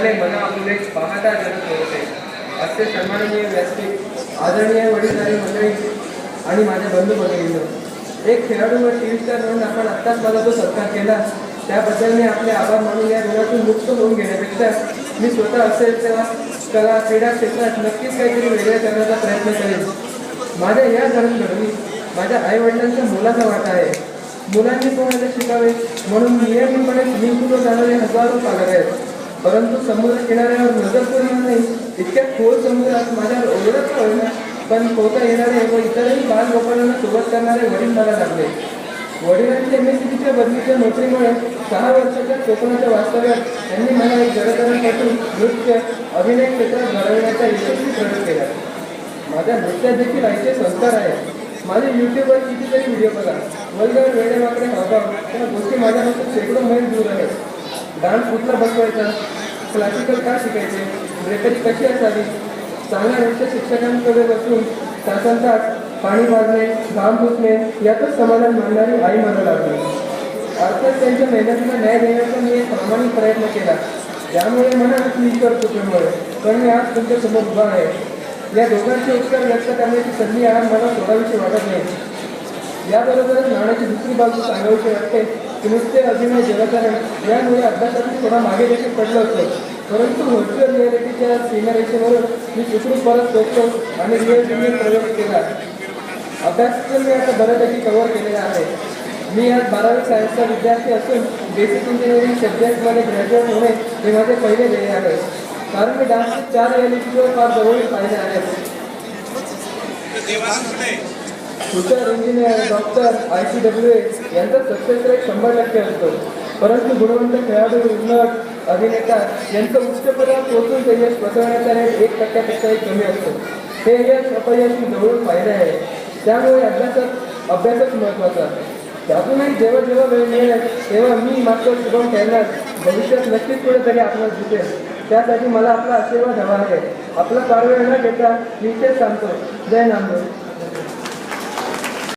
जगाने मला आपुले पाहता जगत होते. असे सन्माननीय व्यासपीठ, आदरणीय वडीलधारी मंडळी आणि माझे बंधू भगिनी, एक खेळाडू व टीव्ही स्टार म्हणून आपण आत्ताच मला जो सत्कार केला त्याबद्दल मी आपले आभार मानून या ऋणातून मुक्त होऊन घेण्यापेक्षा मी स्वतः असेल तेव्हा कला क्रीडा क्षेत्रात नक्कीच काहीतरी वेगळे करण्याचा प्रयत्न करेन. माझ्या या जडणघडणी माझ्या आईवडिलांच्या मुलाचा वाटा आहे. मुलांनी कोणाला शिकावे म्हणून नियमितपणे स्विमिंग पूलवर जाणारे हजारो पालक आहेत. परंतु समुद्र किनाऱ्यावर नजर पूर्ण नाही इतक्या खोल समुद्रात माझ्यावर ओरडत होईना पण पोहता येणारे व इतरही बालगोपाळांना सोबत करणारे वडील मला लागले. वडिलांच्या MSCच्या बदलीच्या नोकरीमुळे 6 वर्षाच्या कोकणाच्या वास्तव्यात त्यांनी मला एक जडणघडणीपासून नृत्य अभिनय क्षेत्रात घडवण्याचा यशस्वी प्रयोग केला. माझ्या नृत्यात देखील आईचे संस्कार आहेत. माझे यूट्यूबवर कितीतरी व्हिडिओ बघा. वल्गर वेडेवाकडे हावभाव त्या गोष्टी माझ्यापासून शेकडो मैल दूर आहेत. डान्स कुठला बसवायचा, क्लासिकल का शिकायचे, ब्रेकरी कशी असावी, चांगल्या नृत्य शिक्षकांकडे बसून तासंतास पाणी पाजणे, घाम पुसणे यातच समाधान मानणारी आई मला लागली. अर्थात त्यांच्या मेहनतीला न्याय देण्याचा मी एक प्रामाणिक प्रयत्न केला. त्यामुळे मला मी करतो त्यामुळे पण मी आज तुमच्या समोर उभा आहे. या दोघांचे उत्तर व्यक्त करण्याची संधी आज मला सोडावीशी वाटत नाही. याबरोबरच नाण्याची दुसरी बाजू सांगावीशी वाटते की नुसते अभिनय जलतरण यामुळे अभ्यासातून थोडा मागे देखील पडलो असतो. परंतु व्हर्च्युअल रियालिटीच्या सीमारेषेवरून मी सुखरूप परत पोहोचतो आणि रिअलिटीने प्रयोग केला. अभ्यासक्रम मी आता बऱ्यापैकी कव्हर केलेला आहे. मी आज 12वी सायन्सचा विद्यार्थी असून बेसिक इंजिनिअरिंग सब्जेक्टमध्ये ग्रॅज्युएट होणे हे माझे पहिले ध्येय आहे. कारण मी डान्सचे 4 रियालिटी शो फार जवळून पाहिले आहेत. हुशार इंजिनियर, डॉक्टर, ICWA यांचा सक्सेस रेट 100% असतो. परंतु गुणवंत खेळाडू, नट, अभिनेता यांचं उच्च पदावर पोहोचून ते यश पसरवण्याचा रेट 1%पेक्षाही कमी असतो. हे यश अपयश मी जवळून पाहिले आहे. त्यामुळे अभ्यासच महत्त्वाचा. त्यातूनही जेव्हा जेव्हा वेळ मिळेल तेव्हा मी मात्र शुभम खेळणार भविष्यात नक्कीच कुठेतरी आपल्याला दिसेल. त्यासाठी मला आपला आशीर्वाद हवा आहे. आपला फार वेळ न घेता मी इथेच सांगतो. जय नामदेव.